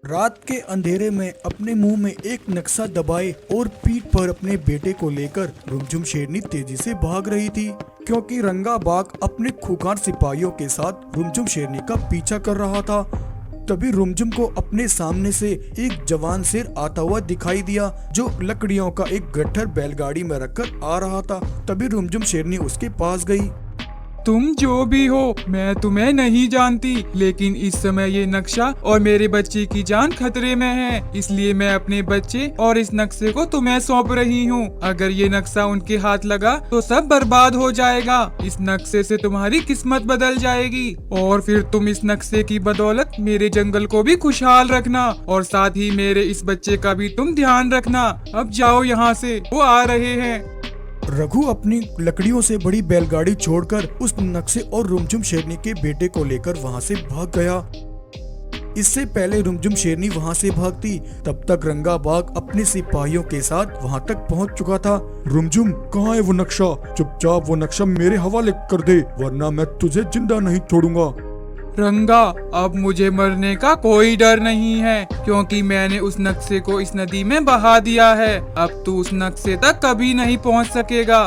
रात के अंधेरे में अपने मुंह में एक नक्शा दबाए और पीठ पर अपने बेटे को लेकर रुमझुम शेरनी तेजी से भाग रही थी, क्योंकि रंगा बाघ अपने खूंखार सिपाहियों के साथ रुमझुम शेरनी का पीछा कर रहा था। तभी रुमझुम को अपने सामने से एक जवान शेर आता हुआ दिखाई दिया, जो लकड़ियों का एक गट्ठर बैलगाड़ी में रखकर आ रहा था। तभी रुमझुम शेरनी उसके पास गई। तुम जो भी हो, मैं तुम्हें नहीं जानती, लेकिन इस समय ये नक्शा और मेरे बच्चे की जान खतरे में है, इसलिए मैं अपने बच्चे और इस नक्शे को तुम्हें सौंप रही हूँ। अगर ये नक्शा उनके हाथ लगा तो सब बर्बाद हो जाएगा। इस नक्शे से तुम्हारी किस्मत बदल जाएगी और फिर तुम इस नक्शे की बदौलत मेरे जंगल को भी खुशहाल रखना और साथ ही मेरे इस बच्चे का भी तुम ध्यान रखना। अब जाओ यहाँ से, वो आ रहे हैं। रघु अपनी लकड़ियों से बड़ी बैलगाड़ी छोड़कर उस नक्शे और रुमझुम शेरनी के बेटे को लेकर वहां से भाग गया। इससे पहले रुमझुम शेरनी वहां से भागती, तब तक रंगा बाघ अपने सिपाहियों के साथ वहां तक पहुंच चुका था। रुमझुम, कहाँ है वो नक्शा? चुपचाप वो नक्शा मेरे हवाले कर दे, वरना मैं तुझे जिंदा नहीं छोड़ूंगा। रंगा, अब मुझे मरने का कोई डर नहीं है, क्योंकि मैंने उस नक्शे को इस नदी में बहा दिया है। अब तू उस नक्शे तक कभी नहीं पहुंच सकेगा।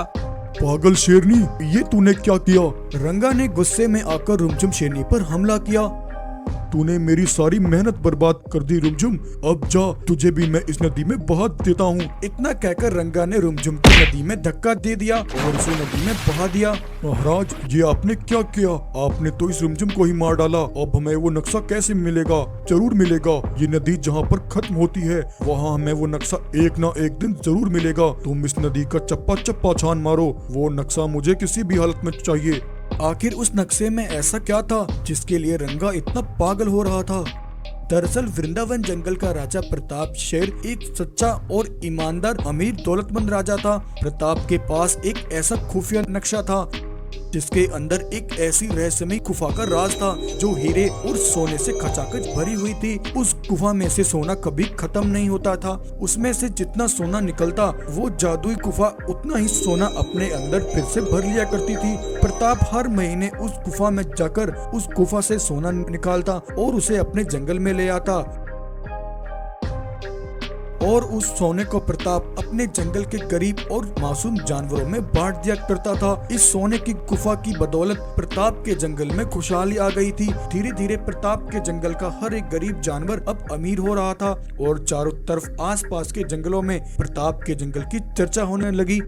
पागल शेरनी, ये तूने क्या किया? रंगा ने गुस्से में आकर रुमझुम शेरनी पर हमला किया। तूने मेरी सारी मेहनत बर्बाद कर दी रुमझुम, अब जा, तुझे भी मैं इस नदी में बहा देता हूँ। इतना कहकर रंगा ने रुमझुम को नदी में धक्का दे दिया और उसे नदी में बहा दिया। महाराज, ये आपने क्या किया? आपने तो इस रुमझुम को ही मार डाला। अब हमें वो नक्शा कैसे मिलेगा? जरूर मिलेगा। ये नदी जहाँ पर खत्म होती है वहाँ हमें वो नक्शा एक ना एक दिन जरूर मिलेगा। तुम इस नदी का चप्पा चप्पा छान मारो, वो नक्शा मुझे किसी भी हालत में चाहिए। आखिर उस नक्शे में ऐसा क्या था जिसके लिए रंगा इतना पागल हो रहा था? दरअसल वृंदावन जंगल का राजा प्रताप शेर एक सच्चा और ईमानदार अमीर दौलतमंद राजा था। प्रताप के पास एक ऐसा खुफिया नक्शा था जिसके अंदर एक ऐसी रहस्यमयी गुफा का राज था जो हीरे और सोने से खचाखच भरी हुई थी। उस गुफा में से सोना कभी खत्म नहीं होता था। उसमें से जितना सोना निकलता वो जादुई गुफा उतना ही सोना अपने अंदर फिर से भर लिया करती थी। प्रताप हर महीने उस गुफा में जाकर उस गुफा से सोना निकालता और उसे अपने जंगल में ले आता और उस सोने को प्रताप अपने जंगल के गरीब और मासूम जानवरों में बांट दिया करता था। इस सोने की गुफा की बदौलत प्रताप के जंगल में खुशहाली आ गई थी। धीरे धीरे प्रताप के जंगल का हर एक गरीब जानवर अब अमीर हो रहा था और चारों तरफ आसपास के जंगलों में प्रताप के जंगल की चर्चा होने लगी।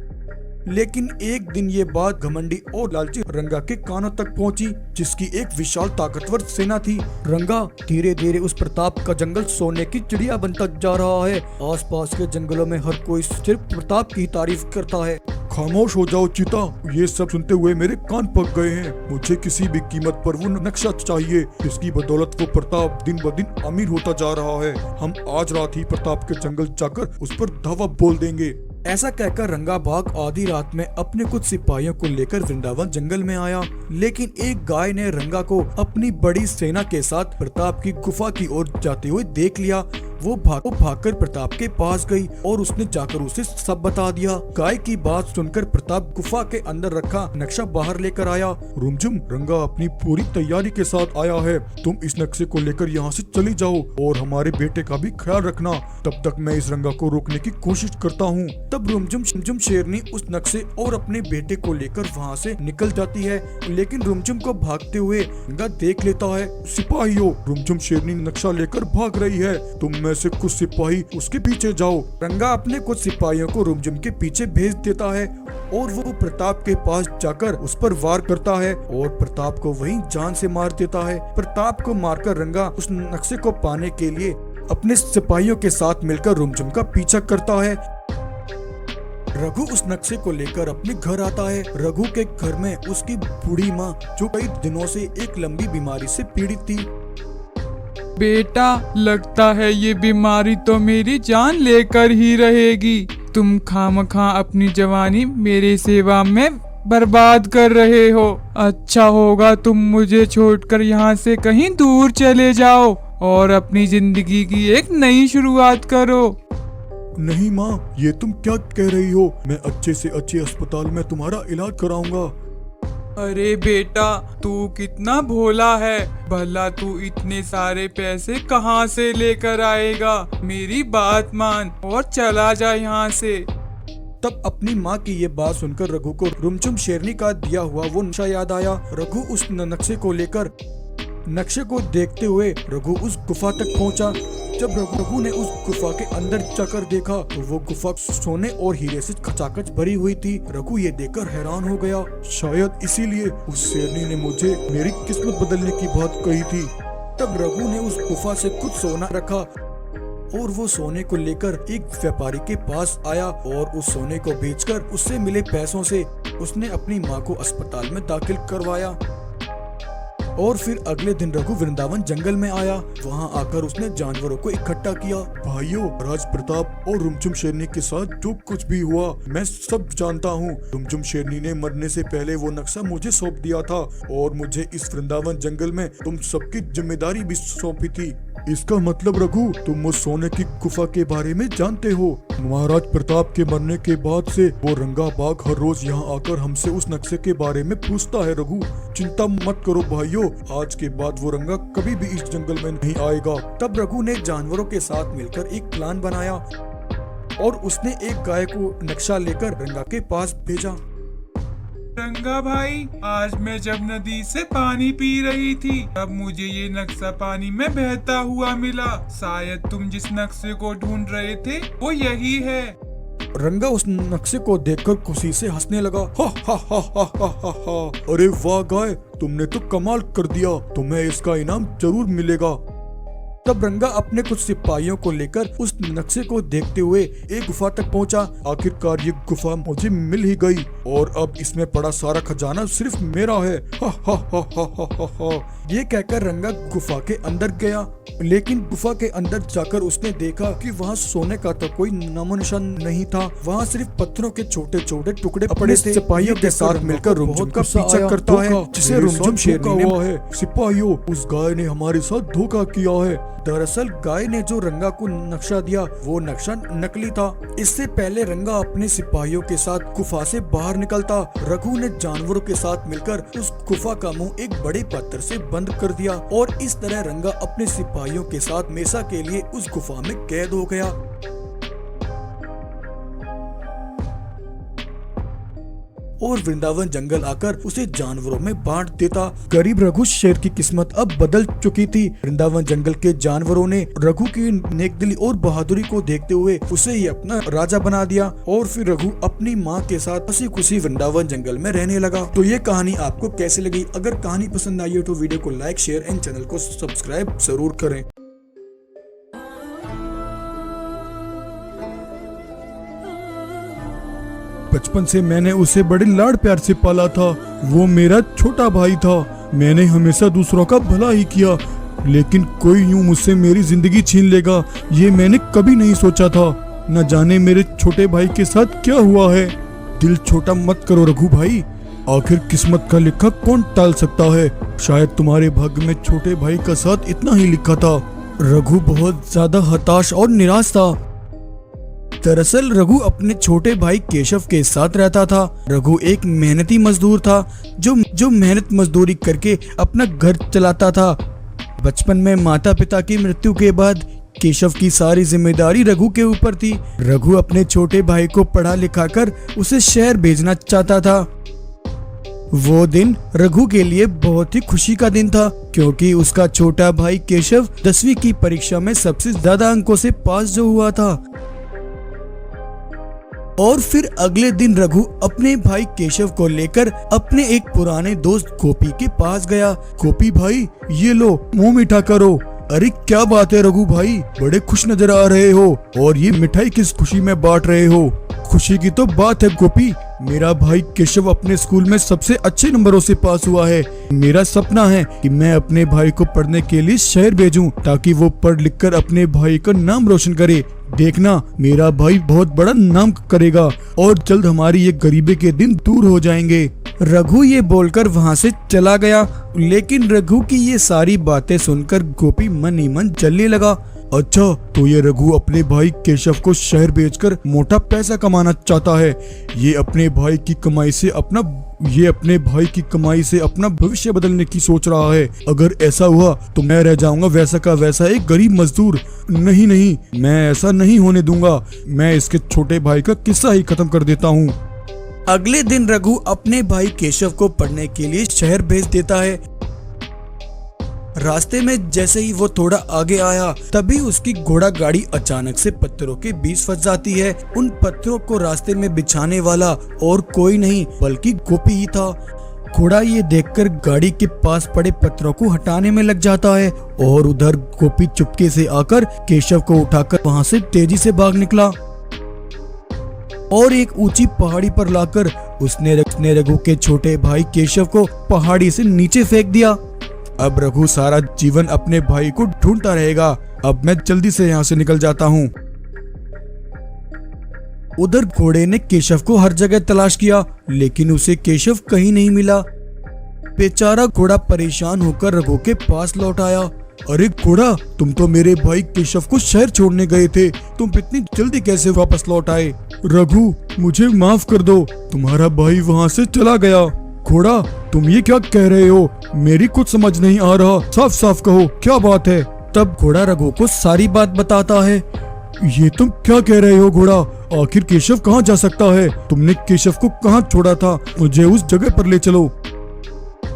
लेकिन एक दिन ये बात घमंडी और लालची रंगा के कानों तक पहुंची, जिसकी एक विशाल ताकतवर सेना थी। रंगा, धीरे धीरे उस प्रताप का जंगल सोने की चिड़िया बनता जा रहा है। आसपास के जंगलों में हर कोई सिर्फ प्रताप की तारीफ करता है। खामोश हो जाओ चीता, ये सब सुनते हुए मेरे कान पक गए हैं। मुझे किसी भी कीमत पर वो नक्शा चाहिए जिसकी बदौलत वो प्रताप दिन ब दिन अमीर होता जा रहा है। हम आज रात ही प्रताप के जंगल जाकर उस पर धावा बोल देंगे। ऐसा कहकर रंगा बाघ आधी रात में अपने कुछ सिपाहियों को लेकर वृंदावन जंगल में आया। लेकिन एक गाय ने रंगा को अपनी बड़ी सेना के साथ प्रताप की गुफा की ओर जाते हुए देख लिया। वो भागकर प्रताप के पास गई और उसने जाकर उसे सब बता दिया। गाय की बात सुनकर प्रताप गुफा के अंदर रखा नक्शा बाहर लेकर आया। रुमझुम, रंगा अपनी पूरी तैयारी के साथ आया है। तुम इस नक्शे को लेकर यहाँ से चली जाओ और हमारे बेटे का भी ख्याल रखना। तब तक मैं इस रंगा को रोकने की कोशिश करता हूँ। तब रुमझुम शेरनी उस नक्शे और अपने बेटे को लेकर वहाँ से निकल जाती है। लेकिन रुमझुम को भागते हुए रंगा देख लेता है। सिपाहियों, रुमझुम शेरनी नक्शा लेकर भाग रही है। तुम में से कुछ सिपाही उसके पीछे जाओ। रंगा अपने कुछ सिपाहियों को रुमझुम के पीछे भेज देता है और वो प्रताप के पास जाकर उस पर वार करता है और प्रताप को वहीं जान से मार देता है। प्रताप को मारकर रंगा उस नक्शे को पाने के लिए अपने सिपाहियों के साथ मिलकर रुमझुम का पीछा करता है। रघु उस नक्शे को लेकर अपने घर आता है। रघु के घर में उसकी बूढ़ी माँ, जो कई दिनों से एक लंबी बीमारी से पीड़ित थी। बेटा, लगता है ये बीमारी तो मेरी जान लेकर ही रहेगी। तुम खामखा अपनी जवानी मेरी सेवा में बर्बाद कर रहे हो। अच्छा होगा तुम मुझे छोड़कर यहाँ से कहीं दूर चले जाओ और अपनी जिंदगी की एक नई शुरुआत करो। नहीं माँ, ये तुम क्या कह रही हो? मैं अच्छे से अच्छे अस्पताल में तुम्हारा इलाज कराऊंगा। अरे बेटा, तू कितना भोला है। भला तू इतने सारे पैसे कहाँ से लेकर आएगा? मेरी बात मान और चला जा यहाँ से। तब अपनी माँ की ये बात सुनकर रघु को रुमझुम शेरनी का दिया हुआ वो नक्शा याद आया। रघु उस नक्शे को लेकर नक्शे को देखते हुए रघु उस गुफा तक पहुंचा। जब रघु ने उस गुफा के अंदर जाकर देखा तो वो गुफा सोने और हीरे से खचाखच भरी हुई थी। रघु ये देखकर हैरान हो गया। शायद इसीलिए उस शेरनी ने मुझे मेरी किस्मत बदलने की बात कही थी। तब रघु ने उस गुफा से कुछ सोना रखा और वो सोने को लेकर एक व्यापारी के पास आया और उस सोने को बेचकर उससे मिले पैसों से उसने अपनी माँ को अस्पताल में दाखिल करवाया। और फिर अगले दिन रघु वृंदावन जंगल में आया। वहाँ आकर उसने जानवरों को इकट्ठा किया। भाइयों, राज प्रताप और रुमझुम शेरनी के साथ जो कुछ भी हुआ मैं सब जानता हूँ। रुमझुम शेरनी ने मरने से पहले वो नक्शा मुझे सौंप दिया था और मुझे इस वृंदावन जंगल में तुम सबकी जिम्मेदारी भी सौंपी थी। इसका मतलब रघु, तुम उस सोने की गुफा के बारे में जानते हो। महाराज प्रताप के मरने के बाद से वो रंगा बाग हर रोज यहाँ आकर हमसे उस नक्शे के बारे में पूछता है। रघु, चिंता मत करो भाइयों, आज के बाद वो रंगा कभी भी इस जंगल में नहीं आएगा। तब रघु ने जानवरों के साथ मिलकर एक प्लान बनाया और उसने एक गाय को नक्शा लेकर रंगा के पास भेजा। रंगा भाई, आज मैं जब नदी से पानी पी रही थी तब मुझे ये नक्शा पानी में बहता हुआ मिला। शायद तुम जिस नक्शे को ढूंढ रहे थे वो यही है। रंगा उस नक्शे को देखकर खुशी से हंसने लगा। हा हा हा हा हा हा हा। अरे वाह गाय, तुमने तो कमाल कर दिया, तुम्हें इसका इनाम जरूर मिलेगा। तब रंगा अपने कुछ सिपाहियों को लेकर उस नक्शे को देखते हुए एक गुफा तक पहुंचा। आखिरकार ये गुफा मुझे मिल ही गई और अब इसमें पड़ा सारा खजाना सिर्फ मेरा है। हा हा हा हा हा हा हा। ये कहकर रंगा गुफा के अंदर गया, लेकिन गुफा के अंदर जाकर उसने देखा कि वहाँ सोने का तो कोई नामो निशान नहीं था। वहाँ सिर्फ पत्थरों के छोटे छोटे टुकड़े पड़े थे। सिपाहियों के साथ मिलकर रुमझुम का पीछा करता है जिसे रुमझुम शेरनी ने हुआ है। सिपाहियों, उस गाय ने हमारे साथ धोखा किया है। दरअसल गाय ने जो रंगा को नक्शा दिया वो नक्शा नकली था। इससे पहले रंगा अपने सिपाहियों के साथ गुफा से बाहर निकलता, रघु ने जानवरों के साथ मिलकर उस गुफा का मुंह एक बड़े पत्थर से बंद कर दिया और इस तरह रंगा अपने सिपाहियों के साथ हमेशा के लिए उस गुफा में कैद हो गया। और वृंदावन जंगल आकर उसे जानवरों में बांट देता। गरीब रघु शेर की किस्मत अब बदल चुकी थी। वृंदावन जंगल के जानवरों ने रघु की नेकदिली और बहादुरी को देखते हुए उसे ही अपना राजा बना दिया और फिर रघु अपनी माँ के साथ हंसी खुशी वृंदावन जंगल में रहने लगा। तो ये कहानी आपको कैसी लगी? अगर कहानी पसंद आई हो तो वीडियो को लाइक, शेयर एंड चैनल को सब्सक्राइब जरूर करें। बचपन से मैंने उसे बड़े लाड प्यार से पाला था। वो मेरा छोटा भाई था। मैंने हमेशा दूसरों का भला ही किया, लेकिन कोई यूं मुझसे मेरी जिंदगी छीन लेगा ये मैंने कभी नहीं सोचा था। न जाने मेरे छोटे भाई के साथ क्या हुआ है। दिल छोटा मत करो रघु भाई, आखिर किस्मत का लिखा कौन टाल सकता है। शायद तुम्हारे भाग्य में छोटे भाई का साथ इतना ही लिखा था। रघु बहुत ज्यादा हताश और निराश था। दरअसल रघु अपने छोटे भाई केशव के साथ रहता था। रघु एक मेहनती मजदूर था जो मेहनत मजदूरी करके अपना घर चलाता था। बचपन में माता पिता की मृत्यु के बाद केशव की सारी जिम्मेदारी रघु के ऊपर थी। रघु अपने छोटे भाई को पढ़ा लिखा कर उसे शहर भेजना चाहता था। वो दिन रघु के लिए बहुत ही खुशी का दिन था, क्योंकि उसका छोटा भाई केशव 10वीं की परीक्षा में सबसे ज्यादा अंकों से पास जो हुआ था। और फिर अगले दिन रघु अपने भाई केशव को लेकर अपने एक पुराने दोस्त गोपी के पास गया। गोपी भाई, ये लो मुंह मीठा करो। अरे क्या बात है रघु भाई, बड़े खुश नजर आ रहे हो, और ये मिठाई किस खुशी में बांट रहे हो? खुशी की तो बात है गोपी, मेरा भाई केशव अपने स्कूल में सबसे अच्छे नंबरों से पास हुआ है। मेरा सपना है कि मैं अपने भाई को पढ़ने के लिए शहर भेजूं, ताकि वो पढ़ लिख कर अपने भाई का नाम रोशन करे। देखना, मेरा भाई बहुत बड़ा नाम करेगा और जल्द हमारी ये गरीबी के दिन दूर हो जाएंगे। रघु ये बोलकर वहाँ से चला गया, लेकिन रघु की ये सारी बातें सुनकर गोपी मन ही मन जलने लगा। अच्छा, तो ये रघु अपने भाई केशव को शहर बेचकर मोटा पैसा कमाना चाहता है। ये अपने भाई की कमाई से अपना भविष्य बदलने की सोच रहा है। अगर ऐसा हुआ तो मैं रह जाऊंगा वैसा का वैसा एक गरीब मजदूर। नहीं, मैं ऐसा नहीं होने दूंगा। मैं इसके छोटे भाई का किस्सा ही खत्म कर देता हूँ। अगले दिन रघु अपने भाई केशव को पढ़ने के लिए शहर भेज देता है। रास्ते में जैसे ही वो थोड़ा आगे आया, तभी उसकी घोड़ा गाड़ी अचानक से पत्थरों के बीच फंस जाती है। उन पत्थरों को रास्ते में बिछाने वाला और कोई नहीं बल्कि गोपी ही था। घोड़ा ये देखकर गाड़ी के पास पड़े पत्थरों को हटाने में लग जाता है और उधर गोपी चुपके से आकर केशव को उठाकर वहाँ से तेजी से भाग निकला और एक ऊंची पहाड़ी पर लाकर उसने रघु के छोटे भाई केशव को पहाड़ी से नीचे फेंक दिया। अब रघु सारा जीवन अपने भाई को ढूंढता रहेगा। अब मैं जल्दी से यहाँ से निकल जाता हूँ। उधर घोड़े ने केशव को हर जगह तलाश किया, लेकिन उसे केशव कहीं नहीं मिला। बेचारा घोड़ा परेशान होकर रघु के पास लौट आया। अरे घोड़ा, तुम तो मेरे भाई केशव को शहर छोड़ने गए थे, तुम इतनी जल्दी कैसे वापस लौट आए? रघु, मुझे माफ कर दो, तुम्हारा भाई वहाँ से चला गया। घोड़ा, तुम ये क्या कह रहे हो? मेरी कुछ समझ नहीं आ रहा, साफ साफ कहो क्या बात है। तब घोड़ा रघु को सारी बात बताता है। ये तुम क्या कह रहे हो घोड़ा? आखिर केशव कहाँ जा सकता है? तुमने केशव को कहाँ छोड़ा था? मुझे उस जगह पर ले चलो।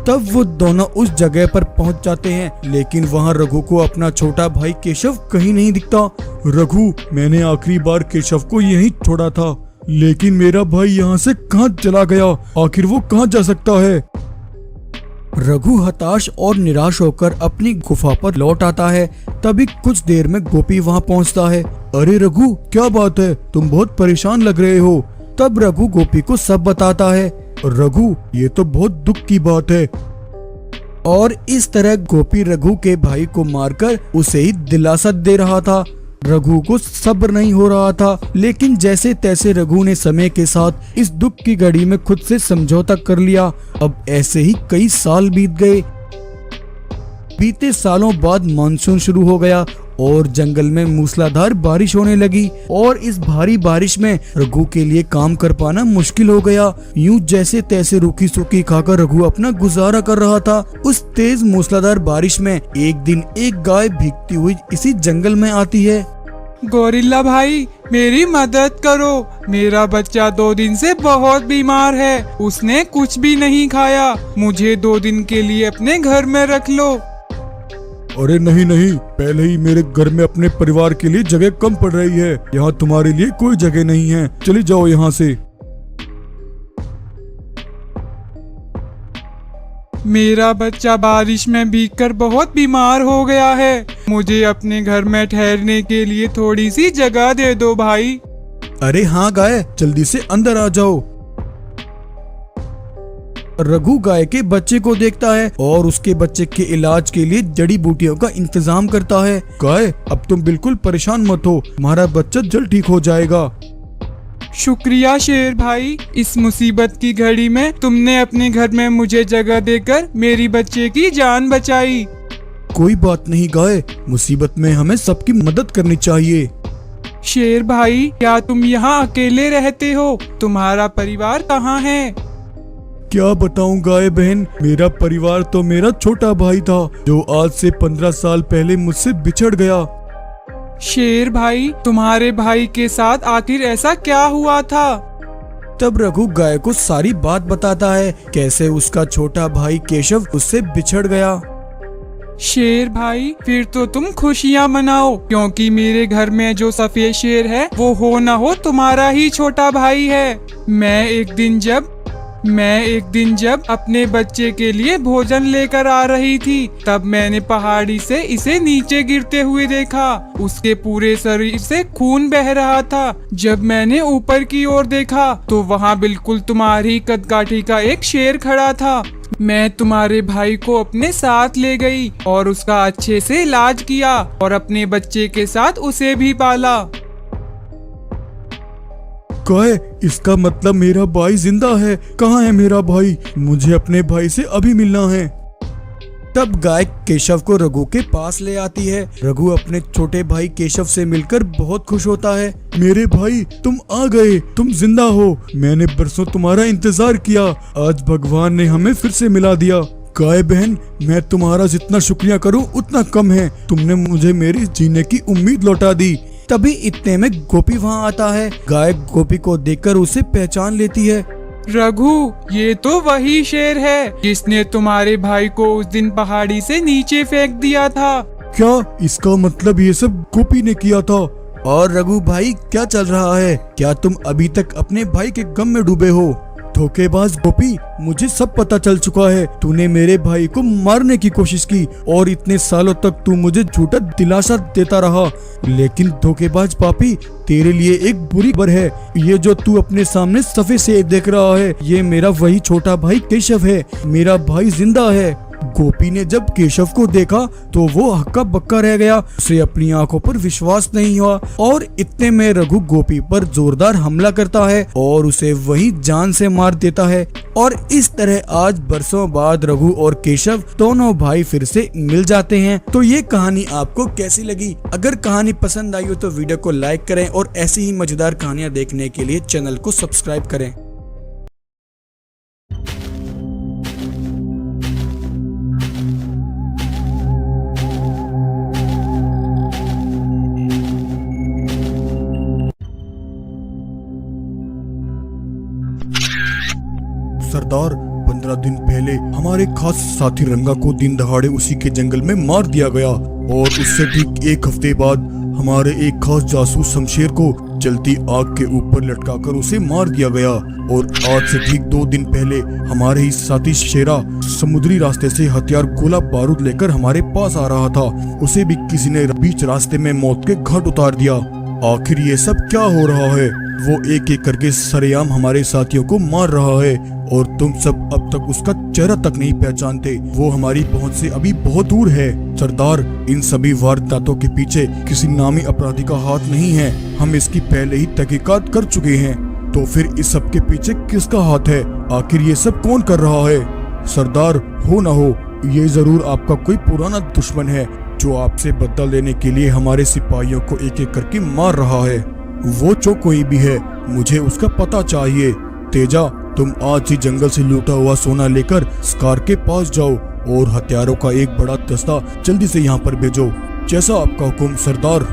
तब वो दोनों उस जगह पर पहुंच जाते हैं, लेकिन वहाँ रघु को अपना छोटा भाई केशव कहीं नहीं दिखता। रघु, मैंने आखिरी बार केशव को यहीं छोड़ा था, लेकिन मेरा भाई यहाँ से कहाँ चला गया? आखिर वो कहाँ जा सकता है? रघु हताश और निराश होकर अपनी गुफा पर लौट आता है। तभी कुछ देर में गोपी वहाँ पहुँचता है। अरे रघु, क्या बात है? तुम बहुत परेशान लग रहे हो। तब रघु गोपी को सब बताता है। रघु, ये तो बहुत दुख की बात है। और इस तरह गोपी रघु के भाई को मारकर उसे ही दिलासा दे रहा था। रघु को सब्र नहीं हो रहा था, लेकिन जैसे तैसे रघु ने समय के साथ इस दुख की घड़ी में खुद से समझौता कर लिया। अब ऐसे ही कई साल बीत गए। बीते सालों बाद मानसून शुरू हो गया और जंगल में मूसलाधार बारिश होने लगी और इस भारी बारिश में रघु के लिए काम कर पाना मुश्किल हो गया। यूं जैसे तैसे रूखी सूखी खाकर रघु अपना गुजारा कर रहा था। उस तेज मूसलाधार बारिश में एक दिन एक गाय भीगती हुई इसी जंगल में आती है। गोरिल्ला भाई, मेरी मदद करो, मेरा बच्चा 2 दिन से बहुत बीमार है, उसने कुछ भी नहीं खाया, मुझे 2 दिन के लिए अपने घर में रख लो। अरे नहीं, पहले ही मेरे घर में अपने परिवार के लिए जगह कम पड़ रही है। यहाँ तुम्हारे लिए कोई जगह नहीं है, चली जाओ यहाँ से। मेरा बच्चा बारिश में भीगकर बहुत बीमार हो गया है, मुझे अपने घर में ठहरने के लिए थोड़ी सी जगह दे दो भाई। अरे हाँ गाय, जल्दी से अंदर आ जाओ। रघु गाय के बच्चे को देखता है और उसके बच्चे के इलाज के लिए जड़ी बूटियों का इंतजाम करता है। गाय, अब तुम बिल्कुल परेशान मत हो, तुम्हारा बच्चा जल्द ठीक हो जाएगा। शुक्रिया शेर भाई, इस मुसीबत की घड़ी में तुमने अपने घर में मुझे जगह देकर मेरी बच्चे की जान बचाई। कोई बात नहीं गाय, मुसीबत में हमें सबकी मदद करनी चाहिए। शेर भाई, क्या तुम यहाँ अकेले रहते हो? तुम्हारा परिवार कहाँ है? क्या बताऊं गाय बहन, मेरा परिवार तो मेरा छोटा भाई था जो आज से 15 साल पहले मुझसे बिछड़ गया। शेर भाई, तुम्हारे भाई के साथ आखिर ऐसा क्या हुआ था? तब रघु गाय को सारी बात बताता है, कैसे उसका छोटा भाई केशव उससे बिछड़ गया। शेर भाई, फिर तो तुम खुशियाँ मनाओ, क्योंकि मेरे घर में जो सफेद शेर है वो हो न हो तुम्हारा ही छोटा भाई है। मैं एक दिन जब अपने बच्चे के लिए भोजन लेकर आ रही थी, तब मैंने पहाड़ी से इसे नीचे गिरते हुए देखा। उसके पूरे शरीर से खून बह रहा था। जब मैंने ऊपर की ओर देखा तो वहाँ बिल्कुल तुम्हारी कदकाठी का एक शेर खड़ा था। मैं तुम्हारे भाई को अपने साथ ले गई और उसका अच्छे से इलाज किया और अपने बच्चे के साथ उसे भी पाला। कहे, इसका मतलब मेरा भाई जिंदा है? कहाँ है मेरा भाई? मुझे अपने भाई से अभी मिलना है। तब गाय केशव को रघु के पास ले आती है। रघु अपने छोटे भाई केशव से मिलकर बहुत खुश होता है। मेरे भाई, तुम आ गए, तुम जिंदा हो। मैंने बरसों तुम्हारा इंतजार किया, आज भगवान ने हमें फिर से मिला दिया। गाय बहन, मैं तुम्हारा जितना शुक्रिया करूं उतना कम है। तुमने मुझे मेरी जीने की उम्मीद लौटा दी। तभी इतने में गोपी वहाँ आता है। गाय गोपी को देखकर उसे पहचान लेती है। रघु, ये तो वही शेर है जिसने तुम्हारे भाई को उस दिन पहाड़ी से नीचे फेंक दिया था। क्या इसका मतलब ये सब गोपी ने किया था? और रघु भाई, क्या चल रहा है? क्या तुम अभी तक अपने भाई के गम में डूबे हो? धोखेबाज गोपी, मुझे सब पता चल चुका है। तूने मेरे भाई को मारने की कोशिश की और इतने सालों तक तू मुझे झूठा दिलासा देता रहा। लेकिन धोखेबाज पापी, तेरे लिए एक बुरी खबर है। ये जो तू अपने सामने सफे से देख रहा है, ये मेरा वही छोटा भाई केशव है। मेरा भाई जिंदा है। गोपी ने जब केशव को देखा तो वो हक्का बक्का रह गया। उसे अपनी आंखों पर विश्वास नहीं हुआ और इतने में रघु गोपी पर जोरदार हमला करता है और उसे वहीं जान से मार देता है। और इस तरह आज बरसों बाद रघु और केशव दोनों भाई फिर से मिल जाते हैं। तो ये कहानी आपको कैसी लगी? अगर कहानी पसंद आई हो तो वीडियो को लाइक करें और ऐसी ही मजेदार कहानियाँ देखने के लिए चैनल को सब्सक्राइब करें। सरदार, 15 दिन पहले हमारे खास साथी रंगा को दिन दहाड़े उसी के जंगल में मार दिया गया और उससे ठीक एक हफ्ते बाद हमारे एक खास जासूस शमशेर को जलती आग के ऊपर लटकाकर उसे मार दिया गया। और आज से ठीक 2 दिन पहले हमारे ही साथी शेरा समुद्री रास्ते से हथियार गोला बारूद लेकर हमारे पास आ रहा था। उसे भी किसी ने बीच रास्ते में मौत के घाट उतार दिया। आखिर ये सब क्या हो रहा है? वो एक एक करके सरेआम हमारे साथियों को मार रहा है और तुम सब अब तक उसका चेहरा तक नहीं पहचानते। वो हमारी पहुंच से अभी बहुत दूर है। सरदार, इन सभी वारदातों के पीछे किसी नामी अपराधी का हाथ नहीं है। हम इसकी पहले ही तहकीकात कर चुके हैं। तो फिर इस सब के पीछे किसका हाथ है? आखिर ये सब कौन कर रहा है? सरदार, हो ना हो, ये जरूर आपका कोई पुराना दुश्मन है जो आपसे बदला लेने के लिए हमारे सिपाहियों को एक एक करके मार रहा है। वो जो कोई भी है, मुझे उसका पता चाहिए। तेजा, तुम आज ही जंगल से लूटा हुआ सोना लेकर स्कार के पास जाओ और हथियारों का एक बड़ा दस्ता जल्दी से यहाँ पर भेजो। जैसा आपका हुक्म सरदार।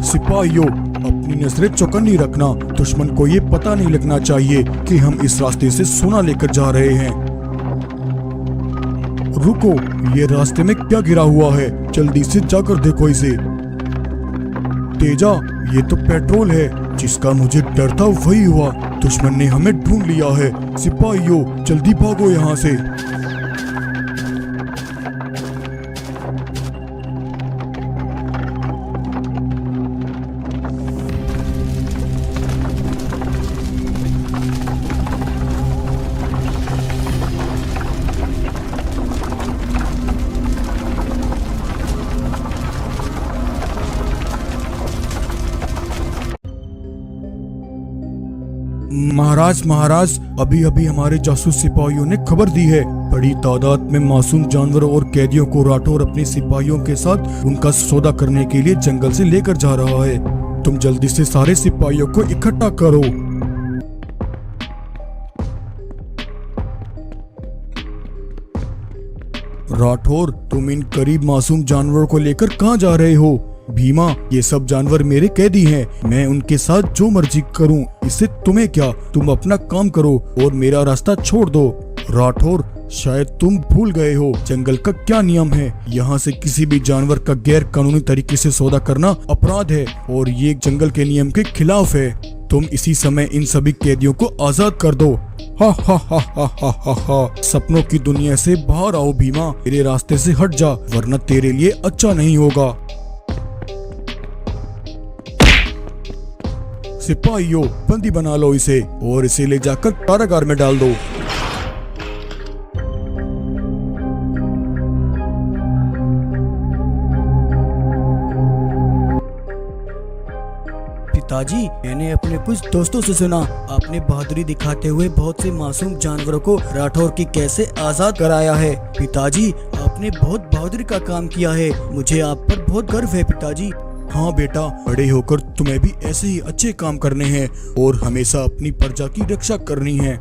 सिपाहियों, अपनी नजरें चौकन्नी रखना। दुश्मन को ये पता नहीं लगना चाहिए कि हम इस रास्ते से सोना लेकर जा रहे हैं। रुको, ये रास्ते में क्या गिरा हुआ है? जल्दी से जाकर देखो इसे। तेजा, ये तो पेट्रोल है। जिसका मुझे डर था वही हुआ। दुश्मन ने हमें ढूंढ लिया है। सिपाहियों, जल्दी भागो यहाँ से। महाराज, अभी अभी हमारे जासूस सिपाहियों ने खबर दी है। बड़ी तादाद में मासूम जानवरों और कैदियों को राठौर अपने सिपाहियों के साथ उनका सौदा करने के लिए जंगल से लेकर जा रहा है। तुम जल्दी से सारे सिपाहियों को इकट्ठा करो। राठौर, तुम इन करीब मासूम जानवरों को लेकर कहाँ जा रहे हो? भीमा, ये सब जानवर मेरे कैदी हैं। मैं उनके साथ जो मर्जी करूं, इससे तुम्हें क्या? तुम अपना काम करो और मेरा रास्ता छोड़ दो। राठौर, शायद तुम भूल गए हो जंगल का क्या नियम है। यहाँ से किसी भी जानवर का गैर कानूनी तरीके से सौदा करना अपराध है और ये जंगल के नियम के खिलाफ है। तुम इसी समय इन सभी कैदियों को आजाद कर दो। हा हा हा हा हा हा हा। सपनों की दुनिया से बाहर आओ भीमा, मेरे रास्ते से हट जा, वरना तेरे लिए अच्छा नहीं होगा। सिपाहियों, बंदी बना लो इसे और इसे ले जाकर कारागार में डाल दो। पिताजी, मैंने अपने कुछ दोस्तों से सुना आपने बहादुरी दिखाते हुए बहुत से मासूम जानवरों को राठौर की कैसे आजाद कराया है। पिताजी, आपने बहुत बहादुरी का काम किया है, मुझे आप पर बहुत गर्व है पिताजी। हाँ बेटा, बड़े होकर तुम्हें भी ऐसे ही अच्छे काम करने हैं और हमेशा अपनी प्रजा की रक्षा करनी है।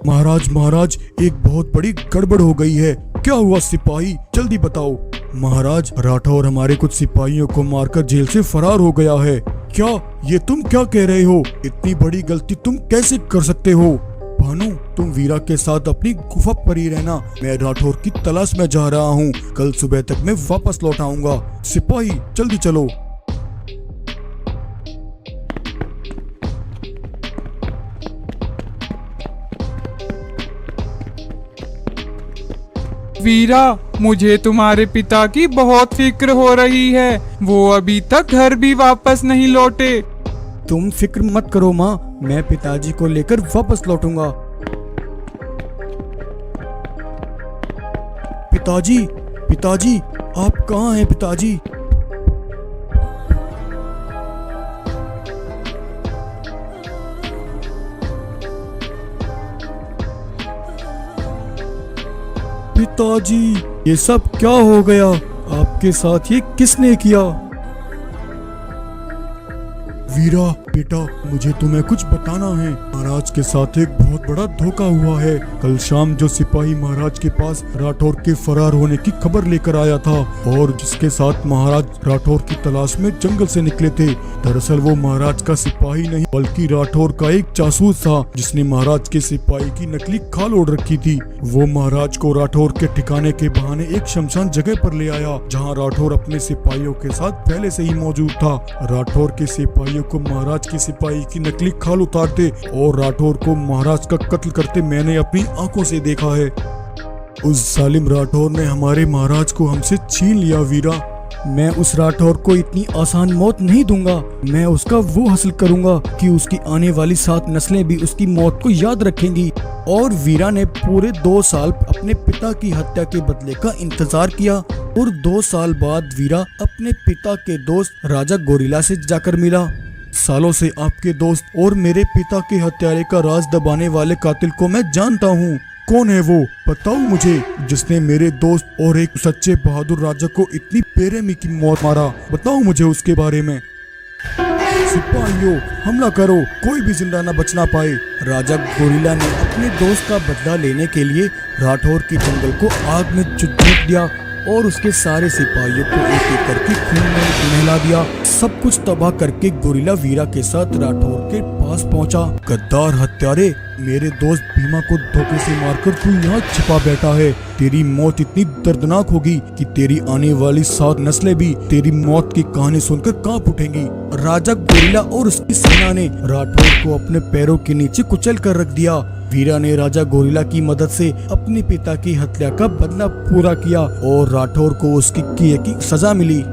महाराज, एक बहुत बड़ी गड़बड़ हो गई है। क्या हुआ सिपाही, जल्दी बताओ। महाराज, राठौर हमारे कुछ सिपाहियों को मारकर जेल से फरार हो गया है। क्या, ये तुम क्या कह रहे हो? इतनी बड़ी गलती तुम कैसे कर सकते हो? भानु, तुम वीरा के साथ अपनी गुफा पर ही रहना, मैं राठौर की तलाश में जा रहा हूँ। कल सुबह तक मैं वापस लौट आऊंगा। सिपाही, जल्दी चलो। वीरा, मुझे तुम्हारे पिता की बहुत फिक्र हो रही है। वो अभी तक घर भी वापस नहीं लौटे। तुम फिक्र मत करो माँ, मैं पिताजी को लेकर वापस लौटूंगा। पिताजी, आप कहाँ हैं पिताजी? पिताजी, ये सब क्या हो गया? आपके साथ ये किसने किया? वीरा बेटा, मुझे तुम्हें कुछ बताना है। महाराज के साथ एक बहुत बड़ा धोखा हुआ है। कल शाम जो सिपाही महाराज के पास राठौर के फरार होने की खबर लेकर आया था और जिसके साथ महाराज राठौर की तलाश में जंगल से निकले थे, दरअसल वो महाराज का सिपाही नहीं बल्कि राठौर का एक जासूस था जिसने महाराज के सिपाही की नकली खाल ओढ़ रखी थी। वो महाराज को राठौर के ठिकाने के बहाने एक शमशान जगह पर ले आया जहाँ राठौर अपने सिपाहियों के साथ पहले से ही मौजूद था। राठौर के सिपाहियों को महाराज के सिपाही की नकली खाल उतारते और राठौर को महाराज का कत्ल करते मैंने अपनी आंखों से देखा है। उस जालिम राठौर ने हमारे महाराज को हमसे छीन लिया। वीरा, मैं उस राठौर को इतनी आसान मौत नहीं दूंगा। मैं उसका वो हासिल करूंगा कि उसकी आने वाली 7 नस्लें भी उसकी मौत को याद रखेंगी। और वीरा ने पूरे 2 साल अपने पिता की हत्या के बदले का इंतजार किया और 2 साल बाद वीरा अपने पिता के दोस्त राजा गोरिल्ला से जाकर मिला। सालों से आपके दोस्त और मेरे पिता के हत्यारे का राज दबाने वाले कातिल को मैं जानता हूँ। कौन है वो, बताओ मुझे, जिसने मेरे दोस्त और एक सच्चे बहादुर राजा को इतनी बेरहमी की मौत मारा। बताओ मुझे उसके बारे में। सिपाहियों, हमला करो, कोई भी जिंदा न बचना पाए। राजा गोरिल्ला ने अपने दोस्त का बदला लेने के लिए राठौर के जंगल को आग में झोंक दिया और उसके सारे सिपाहियों को एक एक करके खून में नहला दिया। सब कुछ तबाह करके गोरिल्ला वीरा के साथ राठौर के पास पहुंचा। गद्दार हत्यारे, मेरे दोस्त भीमा को धोखे से मारकर तू यहाँ छिपा बैठा है। तेरी मौत इतनी दर्दनाक होगी कि तेरी आने वाली 7 नस्लें भी तेरी मौत की कहानी सुनकर कांप उठेंगी। राजा गोरिल्ला और उसकी सेना ने राठौर को अपने पैरों के नीचे कुचल कर रख दिया। वीरा ने राजा गोरिल्ला की मदद से अपने पिता की हत्या का बदला पूरा किया और राठौर को उसकी किए की सजा मिली।